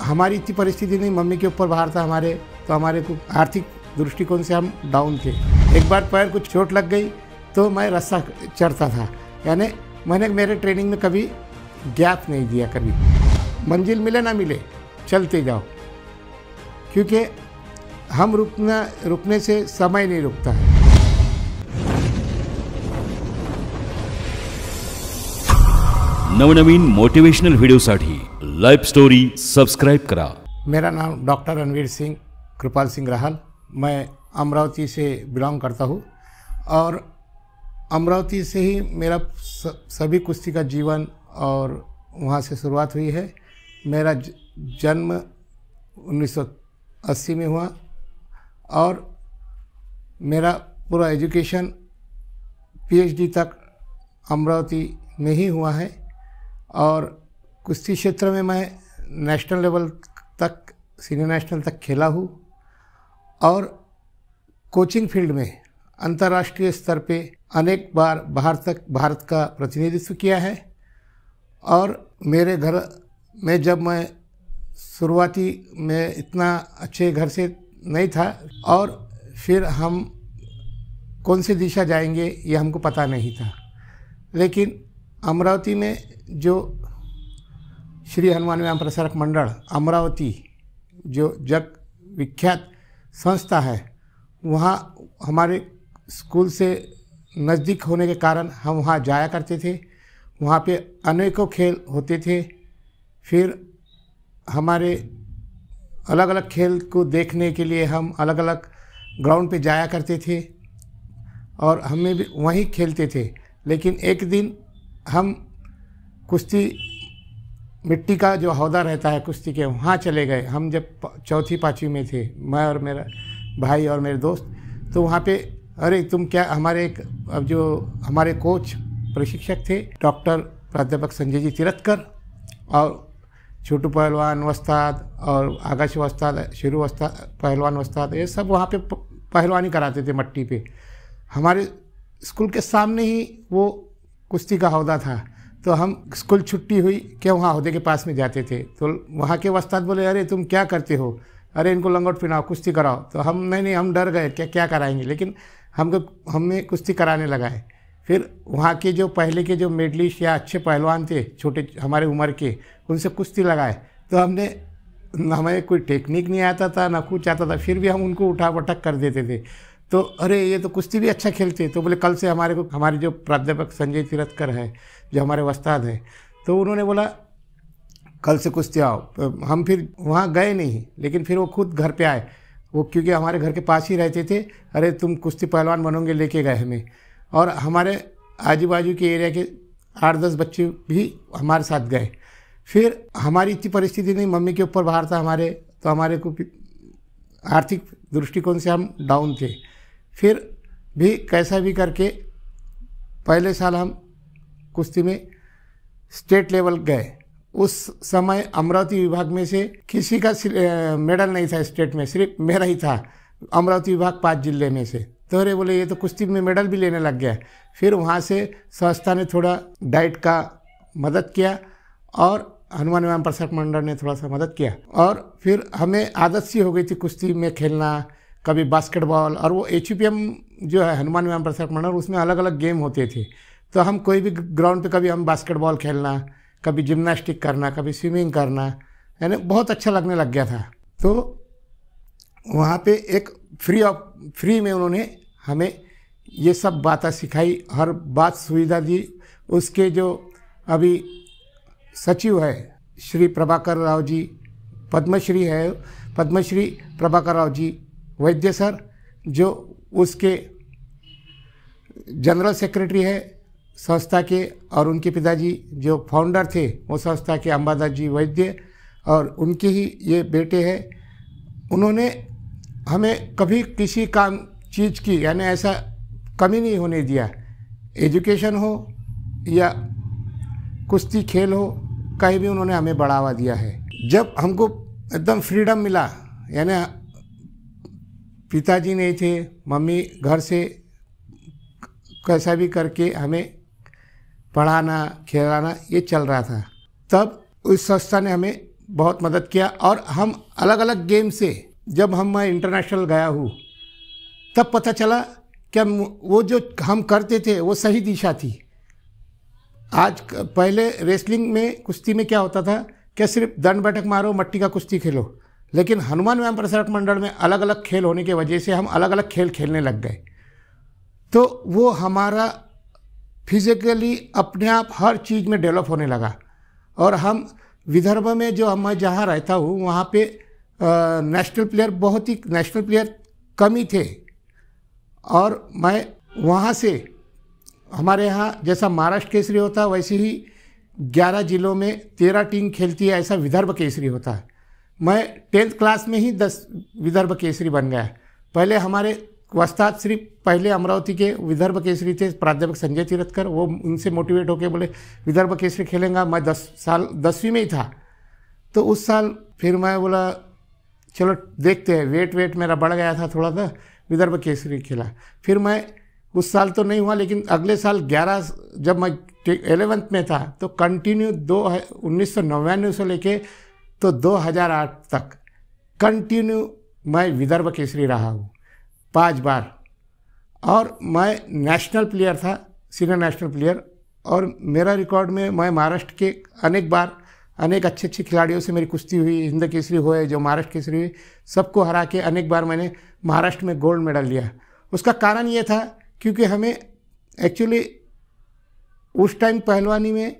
हमारी इतनी परिस्थिति नहीं, मम्मी के ऊपर भार था हमारे, तो हमारे को आर्थिक दृष्टिकोण से हम डाउन थे। एक बार पैर कुछ चोट लग गई तो मैं रस्सा चढ़ता था, यानी मैंने मेरे ट्रेनिंग में कभी गैप नहीं दिया। कभी मंजिल मिले ना मिले चलते जाओ, क्योंकि हम रुकने से समय नहीं रुकता है। नवनवीन मोटिवेशनल व्हिडिओसाठी लाइव स्टोरी सबस्क्राइब करा। मेरा नाम डॉक्टर रणवीर सिंह कृपाल सिंह राहल, मैं अमरावती से बिलोंग करता हूँ और अमरावती से ही मेरा सभी कुश्ती का जीवन और वहाँ से शुरुआत हुई है। मेरा जन्म 1980 में हुआ और मेरा पूरा एजुकेशन PhD तक अमरावती में ही हुआ है और कुश्ती क्षेत्र में मैं नेशनल लेवल तक, सीनियर नेशनल तक खेला हूँ और कोचिंग फील्ड में अंतर्राष्ट्रीय स्तर पे अनेक बार भारत का प्रतिनिधित्व किया है। और मेरे घर में जब मैं शुरुआती में इतना अच्छे घर से नहीं था और फिर हम कौन सी दिशा जाएंगे ये हमको पता नहीं था, लेकिन अमरावती में जो श्री हनुमान व्यायाम प्रसारक मंडल अमरावती जो जग विख्यात संस्था है, वहाँ हमारे स्कूल से नज़दीक होने के कारण हम वहाँ जाया करते थे। वहाँ पे अनेकों खेल होते थे। फिर हमारे अलग अलग खेल को देखने के लिए हम अलग अलग ग्राउंड पे जाया करते थे और हमें भी वहीं खेलते थे। लेकिन एक दिन हम कुश्ती मिट्टी का जो हौदा रहता है कुश्ती के, वहाँ चले गए। हम जब चौथी पाँचवीं में थे, मैं और मेरा भाई और मेरे दोस्त, तो वहाँ पे अरे तुम क्या, हमारे एक अब जो हमारे कोच प्रशिक्षक थे डॉक्टर प्राध्यापक संजय जी तिरथकर और छोटू पहलवान वस्ताद और आगाश वस्ताद, शुरू वस्ताद, पहलवान वस्ताद, ये सब वहाँ पे पहलवानी कराते थे मट्टी पे। हमारे स्कूल के सामने ही वो कुश्ती का हौदा था, तो हम स्कूल छुट्टी हुई कि वहाँ हौदे के पास में जाते थे। तो वहाँ के वस्ताद बोले, अरे तुम क्या करते हो, अरे इनको लंगोट पहनाओ, कुश्ती कराओ। तो हम नहीं, हम डर गए क्या कराएंगे, लेकिन हमें कुश्ती कराने लगाए। फिर वहाँ के जो पहले के जो मेडलिस्ट या अच्छे पहलवान थे छोटे हमारे उम्र के, उनसे कुश्ती लगाए। तो हमें कोई टेक्निक नहीं आता था ना कुछ आता था, फिर भी हम उनको उठा पटक कर देते थे। तो अरे ये तो कुश्ती भी अच्छा खेलते। तो बोले कल से हमारे जो प्राध्यापक संजय तिरथकर है जो हमारे वस्ताद हैं, तो उन्होंने बोला कल से कुश्ती आओ। तो हम फिर वहाँ गए नहीं, लेकिन फिर वो खुद घर पे आए, वो क्योंकि हमारे घर के पास ही रहते थे। अरे तुम कुश्ती पहलवान बनोगे, लेके गए हमें। और हमारे आजू बाजू के एरिया के 8-10 बच्चे भी हमारे साथ गए। फिर हमारी इतनी परिस्थिति नहीं, मम्मी के ऊपर भार था हमारे, तो हमारे को आर्थिक दृष्टिकोण से हम डाउन थे। फिर भी कैसा भी करके पहले साल हम कुश्ती में स्टेट लेवल गए। उस समय अमरावती विभाग में से किसी का मेडल नहीं था स्टेट में, सिर्फ मेरा ही था, अमरावती विभाग 5 जिले में से। तो अरे बोले ये तो कुश्ती में मेडल भी लेने लग गया। फिर वहाँ से संस्था ने थोड़ा डाइट का मदद किया और हनुमान व्यायाम प्रसारक मंडल ने थोड़ा सा मदद किया। और फिर हमें आदत सी हो गई थी कुश्ती में खेलना, कभी बास्केटबॉल, और वो HUPM जो है हनुमान व्यायाम प्रसारक मंडल, उसमें अलग अलग गेम होते थे। तो हम कोई भी ग्राउंड पे कभी हम बास्केटबॉल खेलना, कभी जिम्नास्टिक करना, कभी स्विमिंग करना, यानी बहुत अच्छा लगने लग गया था। तो वहाँ पे एक फ्री में उन्होंने हमें ये सब बातें सिखाई, हर बात सुविधा दी। उसके जो अभी सचिव है श्री प्रभाकर राव जी, पद्मश्री है, पद्मश्री प्रभाकर राव जी वैद्य सर, जो उसके जनरल सेक्रेटरी है संस्था के, और उनके पिताजी जो फाउंडर थे वो संस्था के अंबादास जी वैद्य, और उनके ही ये बेटे हैं। उन्होंने हमें कभी किसी काम चीज़ की यानी ऐसा कमी नहीं होने दिया। एजुकेशन हो या कुश्ती खेल हो, कहीं भी उन्होंने हमें बढ़ावा दिया है। जब हमको एकदम फ्रीडम मिला, यानी पिताजी नहीं थे, मम्मी घर से कैसा भी करके हमें पढ़ाना खिलाना ये चल रहा था, तब उस संस्था ने हमें बहुत मदद किया। और हम अलग अलग गेम से जब मैं इंटरनेशनल गया हूँ तब पता चला कि वो जो हम करते थे वो सही दिशा थी। आज पहले रेसलिंग में, कुश्ती में क्या होता था कि सिर्फ दंड बैठक मारो, मट्टी का कुश्ती खेलो, लेकिन हनुमान व्यायाम प्रसारक मंडल में अलग अलग खेल होने की वजह से हम अलग अलग खेल खेलने लग गए। तो वो हमारा फिजिकली अपने आप हर चीज़ में डेवलप होने लगा। और हम विदर्भ में जो मैं जहाँ रहता हूँ वहाँ पे नेशनल प्लेयर कम ही थे। और मैं वहाँ से, हमारे यहाँ जैसा महाराष्ट्र केसरी होता है वैसे ही 11 जिलों में 13 टीम खेलती है, ऐसा विदर्भ केसरी होता है। मैं 10th क्लास में ही 10 विदर्भ केसरी बन गया। पहले हमारे वस्ताद सिर्फ पहले अमरावती के विदर्भ केसरी थे, प्राध्यापक संजय तीरथकर। वो उनसे मोटिवेट होकर बोले विदर्भ केसरी खेलेंगा। मैं 10वीं में ही था, तो उस साल फिर मैं बोला चलो देखते हैं। वेट मेरा बढ़ गया था थोड़ा सा, विदर्भ केसरी खेला। फिर मैं उस साल तो नहीं हुआ, लेकिन अगले साल 11 जब मैं 11th में था तो कंटिन्यू 1999 से लेके तो 2008 तक कंटिन्यू मैं विदर्भ केसरी रहा हूँ 5 बार। और मैं नेशनल प्लेयर था, सीनियर नेशनल प्लेयर। और मेरा रिकॉर्ड में मैं महाराष्ट्र के अनेक अच्छे खिलाड़ियों से मेरी कुश्ती हुई, हिंद केसरी हुए, जो महाराष्ट्र केसरी हुई, सबको हरा के अनेक बार मैंने महाराष्ट्र में गोल्ड मेडल लिया। उसका कारण ये था क्योंकि हमें एक्चुअली उस टाइम पहलवानी में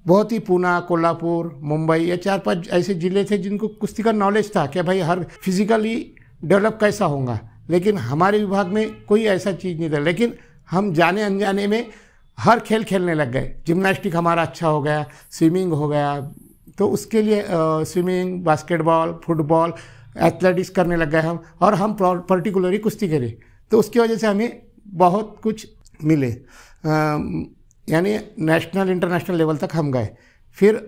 बहुत ही पूना, कोल्हापुर, मुंबई, ये 4-5 ऐसे ज़िले थे जिनको कुश्ती का नॉलेज था कि भाई हर फिजिकली डेवलप कैसा होगा। लेकिन हमारे विभाग में कोई ऐसा चीज़ नहीं था। लेकिन हम जाने अनजाने में हर खेल खेलने लग गए। जिम्नास्टिक हमारा अच्छा हो गया, स्विमिंग हो गया, तो उसके लिए स्विमिंग, बास्केटबॉल, फुटबॉल, एथलेटिक्स करने लग गए हम। और हम पर्टिकुलरली कुश्ती करें, तो उसकी वजह से हमें बहुत कुछ मिले, यानी नेशनल इंटरनेशनल लेवल तक हम गए। फिर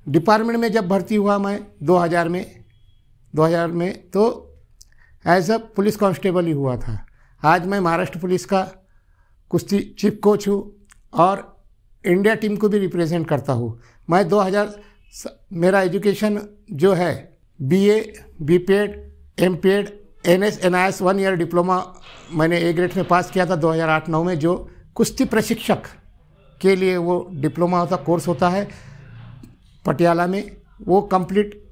डिपार्टमेंट में जब भर्ती हुआ मैं 2000 में तो एज अ पुलिस कांस्टेबल ही हुआ था। आज मैं महाराष्ट्र पुलिस का कुश्ती चीफ कोच हूँ और इंडिया टीम को भी रिप्रेजेंट करता हूँ। मैं 2000 मेरा एजुकेशन जो है BA, BPED, MPED, NS, NIS 1 year diploma मैंने A ग्रेड में पास किया था 2008-09 में। जो कुश्ती प्रशिक्षक के लिए वो डिप्लोमा होता, कोर्स होता है पटियाला में, वो कंप्लीट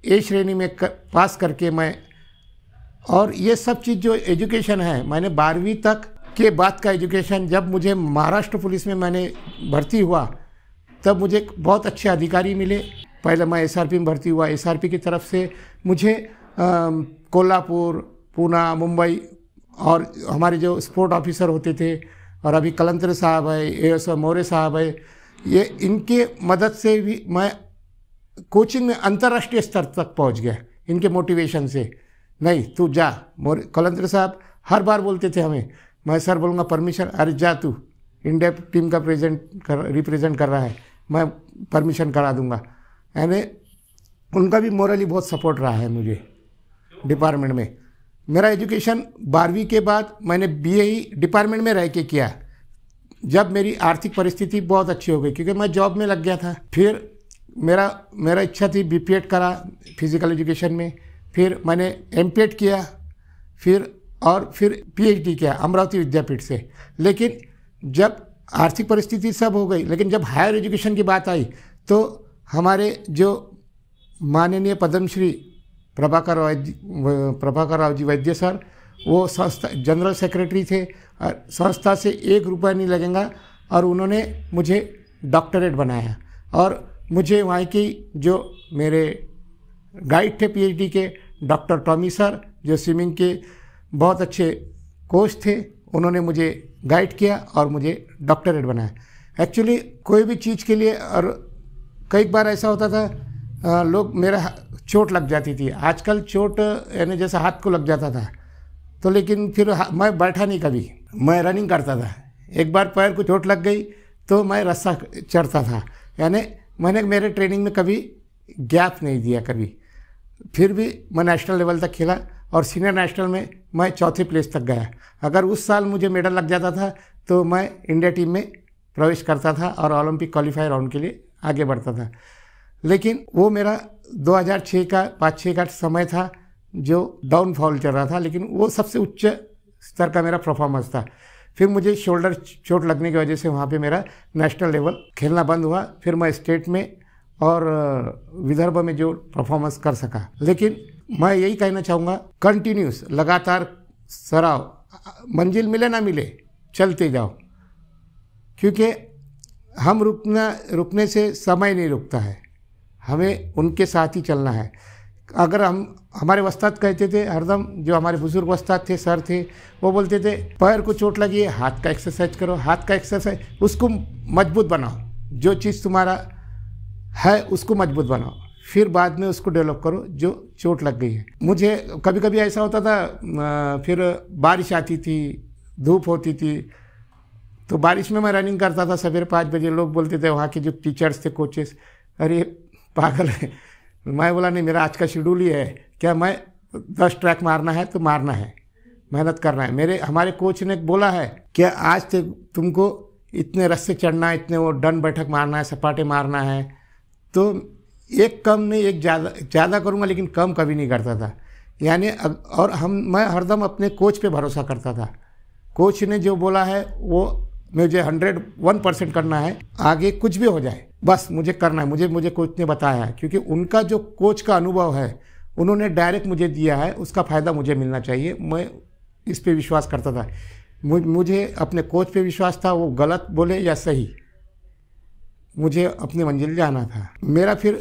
A श्रेणी में पास करके मैं, और ये सब चीज़ जो एजुकेशन है, मैंने 12वीं तक के बाद का एजुकेशन, जब मुझे महाराष्ट्र पुलिस में मैंने भर्ती हुआ तब मुझे बहुत अच्छे अधिकारी मिले। पहले मैं SRP में भर्ती हुआ, SRP की तरफ से मुझे कोल्हापुर, पूना, मुंबई और हमारे जो स्पोर्ट ऑफिसर होते थे, और अभी कलंतर साहब है, AS मौर्य साहब है, ये इनके मदद से भी मैं कोचिंग में अंतर्राष्ट्रीय स्तर तक पहुंच गया, इनके मोटिवेशन से। नहीं तू जा, कलंतर साहब हर बार बोलते थे हमें, मैं सर बोलूँगा परमिशन, अरे जा तू इंडिया टीम का रिप्रेजेंट कर रहा है, मैं परमिशन करा दूंगा। यानी उनका भी मोरली बहुत सपोर्ट रहा है मुझे डिपार्टमेंट में। मेरा एजुकेशन 12वीं के बाद मैंने BA ही डिपार्टमेंट में रह के किया, जब मेरी आर्थिक परिस्थिति बहुत अच्छी हो गई क्योंकि मैं जॉब में लग गया था। फिर मेरा इच्छा थी BPED करा फिजिकल एजुकेशन में, फिर मैंने MPED किया, फिर PhD किया अमरावती विद्यापीठ से। लेकिन जब आर्थिक परिस्थिति सब हो गई, लेकिन जब हायर एजुकेशन की बात आई तो हमारे जो माननीय पद्मश्री प्रभाकर राव जी वैद्य सर, वो संस्था जनरल सेक्रेटरी थे, और संस्था से 1 रुपया नहीं लगेगा, और उन्होंने मुझे डॉक्टरेट बनाया। और मुझे वहाँ की जो मेरे गाइड थे PhD के, डॉक्टर टॉमी सर, जो स्विमिंग के बहुत अच्छे कोच थे, उन्होंने मुझे गाइड किया और मुझे डॉक्टरेट बनाया। एक्चुअली कोई भी चीज़ के लिए, और कई बार ऐसा होता था लोग, मेरा चोट लग जाती थी। आजकल चोट यानी जैसा हाथ को लग जाता था, तो लेकिन फिर मैं बैठा नहीं कभी, मैं रनिंग करता था। एक बार पैर को चोट लग गई तो मैं रस्सा चढ़ता था, यानी मैंने मेरे ट्रेनिंग में कभी गैप नहीं दिया कभी। फिर भी मैं नेशनल लेवल तक खेला, और सीनियर नेशनल में मैं 4थे प्लेस तक गया। अगर उस साल मुझे मेडल लग जाता था तो मैं इंडिया टीम में प्रवेश करता था और ओलंपिक क्वालिफायर राउंड के लिए आगे बढ़ता था। लेकिन वो मेरा 2006 का 5-6 का समय था जो डाउनफॉल चल रहा था, लेकिन वो सबसे उच्च स्तर का मेरा परफॉर्मेंस था। फिर मुझे शोल्डर चोट लगने की वजह से वहाँ पे मेरा नेशनल लेवल खेलना बंद हुआ। फिर मैं स्टेट में और विदर्भ में जो परफॉर्मेंस कर सका। लेकिन मैं यही कहना चाहूँगा, कंटिन्यूस लगातार सराव, मंजिल मिले ना मिले चलते जाओ, क्योंकि हम रुकने से समय नहीं रुकता है, हमें उनके साथ ही चलना है। अगर हमारे उस्ताद कहते थे हरदम, जो हमारे बुजुर्ग उस्ताद थे, सर थे, वो बोलते थे पैर को चोट लगी है, हाथ का एक्सरसाइज करो, हाथ का एक्सरसाइज, उसको मजबूत बनाओ, जो चीज़ तुम्हारा है उसको मजबूत बनाओ, फिर बाद में उसको डेवलप करो जो चोट लग गई है। मुझे कभी कभी ऐसा होता था, फिर बारिश आती थी, धूप होती थी, तो बारिश में मैं रनिंग करता था सवेरे 5 बजे। लोग बोलते थे वहाँ के जो टीचर्स थे, कोचेस, अरे पागल है। मैं बोला नहीं, मेरा आज का शेड्यूल ही है, क्या मैं 10 ट्रैक मारना है तो मारना है, मेहनत करना है। हमारे कोच ने बोला है कि आज से तुमको इतने रस्से चढ़ना है, इतने वो डन बैठक मारना है, सपाटे मारना है। तो एक कम नहीं, एक ज़्यादा करूँगा, लेकिन कम कभी नहीं करता था। यानी और मैं हरदम अपने कोच पे भरोसा करता था। कोच ने जो बोला है वो मुझे 101% करना है, आगे कुछ भी हो जाए बस मुझे करना है। मुझे कोच ने बताया है, क्योंकि उनका जो कोच का अनुभव है उन्होंने डायरेक्ट मुझे दिया है, उसका फ़ायदा मुझे मिलना चाहिए। मैं इस पे विश्वास करता था। मुझे अपने कोच पे विश्वास था, वो गलत बोले या सही, मुझे अपनी मंजिल जाना था। मेरा फिर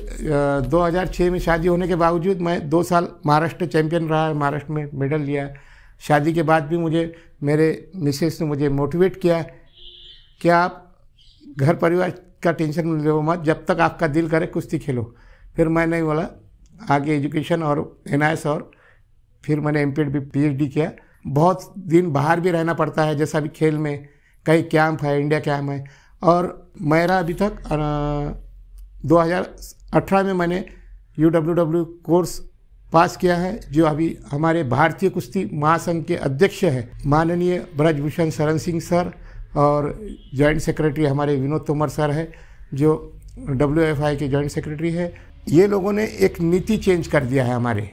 2006 में शादी होने के बावजूद मैं 2 साल महाराष्ट्र चैंपियन रहा, महाराष्ट्र में मेडल लिया। शादी के बाद भी मेरे मिसेस ने मुझे मोटिवेट किया कि आप घर परिवार का टेंशन लो मत, जब तक आपका दिल करे कुश्ती खेलो। फिर मैंने बोला आगे एजुकेशन और NIS, और फिर मैंने MPED भी PhD किया। बहुत दिन बाहर भी रहना पड़ता है, जैसा भी खेल में कई कैंप है, इंडिया कैंप है। और मेरा अभी तक 2018 में मैंने UWW कोर्स पास किया है, जो अभी हमारे भारतीय कुश्ती महासंघ के अध्यक्ष है माननीय ब्रजभूषण शरण सिंह सर, और जॉइंट सेक्रेटरी हमारे विनोद तोमर सर है, जो WFI के जॉइंट सेक्रेटरी है। ये लोगों ने एक नीति चेंज कर दिया है हमारे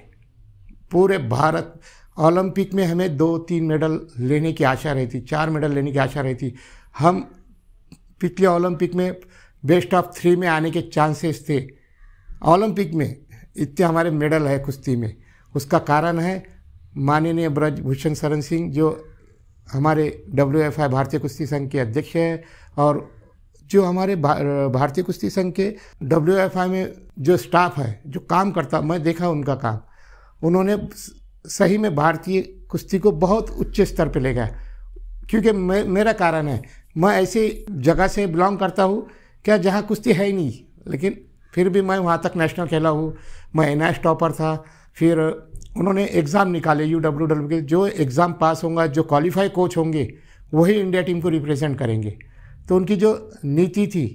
पूरे भारत। ओलंपिक में हमें 2-3 मेडल लेने की आशा रहती, 4 मेडल लेने की आशा रहती। हम पिछले ओलंपिक में बेस्ट ऑफ 3 में आने के चांसेस थे। ओलंपिक में इतने हमारे मेडल है कुश्ती में, उसका कारण है माननीय ब्रजभूषण शरण सिंह, जो हमारे WFI भारतीय कुश्ती संघ के अध्यक्ष हैं, और जो हमारे भारतीय कुश्ती संघ के WFI में जो स्टाफ है, जो काम करता, मैं देखा उनका काम, उन्होंने सही में भारतीय कुश्ती को बहुत उच्च स्तर पे ले गया। क्योंकि मेरा कारण है, मैं ऐसी जगह से बिलोंग करता हूँ क्या जहाँ कुश्ती है ही नहीं, लेकिन फिर भी मैं वहाँ तक नेशनल खेला हूँ। मैं NIS टॉपर था। फिर उन्होंने एग्ज़ाम निकाले UWW के, जो एग्ज़ाम पास होंगे, जो क्वालिफाई कोच होंगे, वही इंडिया टीम को रिप्रेजेंट करेंगे। तो उनकी जो नीति थी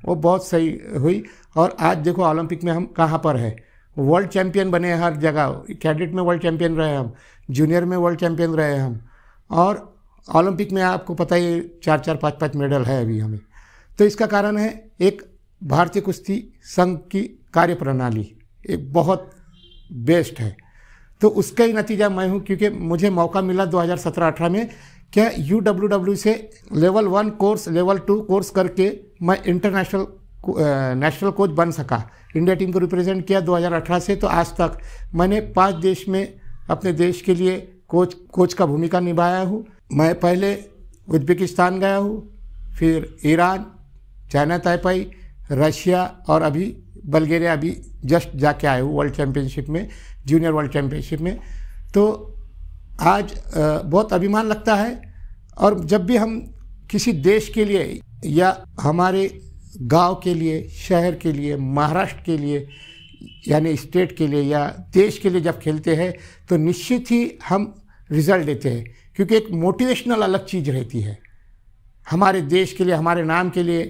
वो बहुत सही हुई। और आज देखो ओलंपिक में हम कहाँ पर है, वर्ल्ड चैम्पियन बने हर जगह। कैडेट में वर्ल्ड चैम्पियन रहे हम, जूनियर में वर्ल्ड चैम्पियन रहे हम, और ओलंपिक में आपको पता ही 4-4, 5-5 मेडल है अभी हमें। तो इसका कारण है एक भारतीय कुश्ती संघ की कार्यप्रणाली एक बहुत बेस्ट है। तो उसका ही नतीजा मैं हूँ, क्योंकि मुझे मौका मिला 2017-18 में क्या UWW से लेवल 1 कोर्स, लेवल 2 कोर्स करके मैं नेशनल कोच बन सका। इंडिया टीम को रिप्रेजेंट किया 2018 से। तो आज तक मैंने 5 देश में अपने देश के लिए कोच का भूमिका निभाया हूँ। मैं पहले उज्बेकिस्तान गया हूँ, फिर ईरान, चाइना ताइपाई, रशिया, और अभी बल्गेरिया अभी जस्ट जाके आए हूँ वर्ल्ड चैम्पियनशिप में, जूनियर वर्ल्ड चैम्पियनशिप में। तो आज बहुत अभिमान लगता है। और जब भी हम किसी देश के लिए या हमारे गांव के लिए, शहर के लिए, महाराष्ट्र के लिए, यानी स्टेट के लिए या देश के लिए जब खेलते हैं, तो निश्चित ही हम रिजल्ट देते हैं, क्योंकि एक मोटिवेशनल अलग चीज़ रहती है हमारे देश के लिए, हमारे नाम के लिए।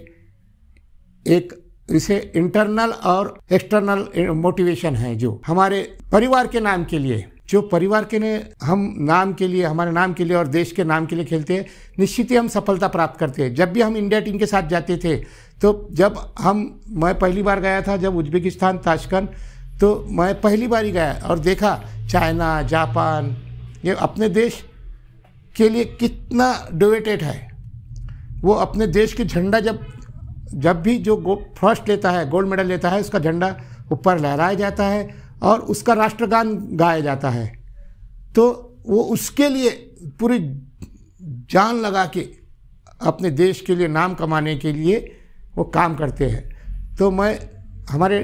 एक इसे इंटरनल और एक्सटर्नल मोटिवेशन है, जो हमारे परिवार के नाम के लिए, जो परिवार के ने हम नाम के लिए, हमारे नाम के लिए और देश के नाम के लिए खेलते हैं, निश्चित ही हम सफलता प्राप्त करते हैं। जब भी हम इंडिया टीम के साथ जाते थे तो जब मैं पहली बार गया था जब उज्बेकिस्तान ताशकंद, तो मैं पहली बार ही गया और देखा चाइना, जापान, ये अपने देश के लिए कितना डिवोटेड है। वो अपने देश के झंडा जब भी जो फर्स्ट लेता है, गोल्ड मेडल लेता है, उसका झंडा ऊपर लहराया जाता है और उसका राष्ट्रगान गाया जाता है। तो वो उसके लिए पूरी जान लगा के अपने देश के लिए नाम कमाने के लिए वो काम करते हैं। तो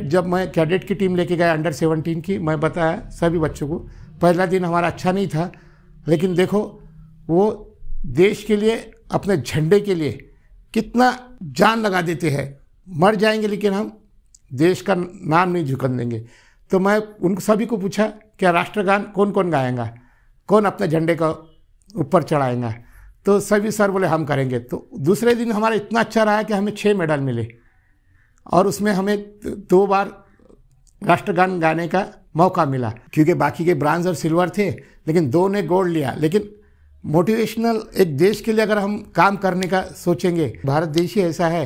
जब मैं कैडेट की टीम लेके गया अंडर 17 की, मैं बताया सभी बच्चों को, पहला दिन हमारा अच्छा नहीं था, लेकिन देखो वो देश के लिए, अपने झंडे के लिए कितना जान लगा देते हैं। मर जाएंगे लेकिन हम देश का नाम नहीं झुकन देंगे। तो मैं उन सभी को पूछा क्या राष्ट्रगान कौन कौन गाएगा, कौन अपने झंडे का ऊपर चढ़ाएगा। तो सभी सर बोले हम करेंगे। तो दूसरे दिन हमारा इतना अच्छा रहा कि हमें 6 मेडल मिले और उसमें हमें 2 बार राष्ट्रगान गाने का मौका मिला, क्योंकि बाकी के ब्रांज और सिल्वर थे, लेकिन 2 ने गोल्ड लिया। लेकिन मोटिवेशनल, एक देश के लिए अगर हम काम करने का सोचेंगे, भारत देश ही ऐसा है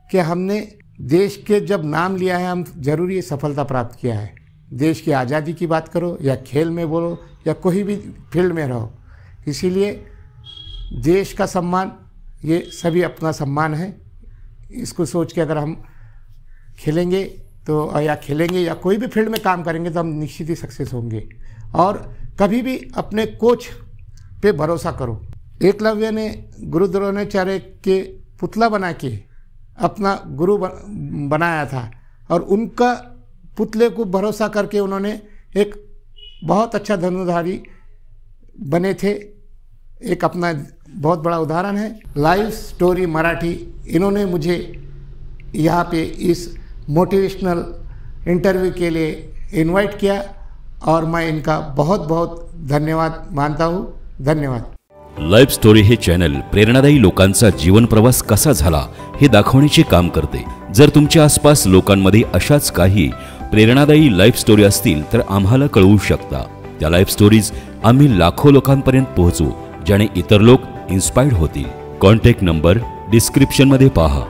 कि हमने देश के जब नाम लिया है, हम जरूर ये सफलता प्राप्त किया है। देश की आज़ादी की बात करो या खेल में बोलो या कोई भी फील्ड में रहो, इसीलिए देश का सम्मान ये सभी अपना सम्मान है। इसको सोच के अगर हम खेलेंगे तो, या खेलेंगे या कोई भी फील्ड में काम करेंगे, तो हम निश्चित ही सक्सेस होंगे। और कभी भी अपने कोच पे भरोसा करो। एकलव्य ने गुरु द्रोणाचार्य के पुतला बना के अपना गुरु बनाया था और उनका पुतले को भरोसा करके उन्होंने एक बहुत अच्छा धनुर्धारी बने थे। एक अपना बहुत बड़ा उदाहरण है। लाइफ स्टोरी मराठी, इन्होंने मुझे यहाँ पे इस मोटिवेशनल इंटरव्यू के लिए इनवाइट किया और मैं इनका बहुत बहुत धन्यवाद मानता हूँ। धन्यवाद। लाईफ स्टोरी हे चॅनल प्रेरणादायी लोकांचा जीवन प्रवास कसा झाला हे दाखवण्याचे काम करते। जर तुमच्या आसपास लोकांमध्ये अशाच काही प्रेरणादायी लाईफ स्टोरी असतील तर आम्हाला कळवू शकता। त्या लाईफ स्टोरीज आम्ही लाखो लोकांपर्यंत पोहोचवू, ज्याने इतर लोक इन्स्पायर्ड होतील। कॉन्टॅक्ट नंबर डिस्क्रिप्शन मध्ये पहा।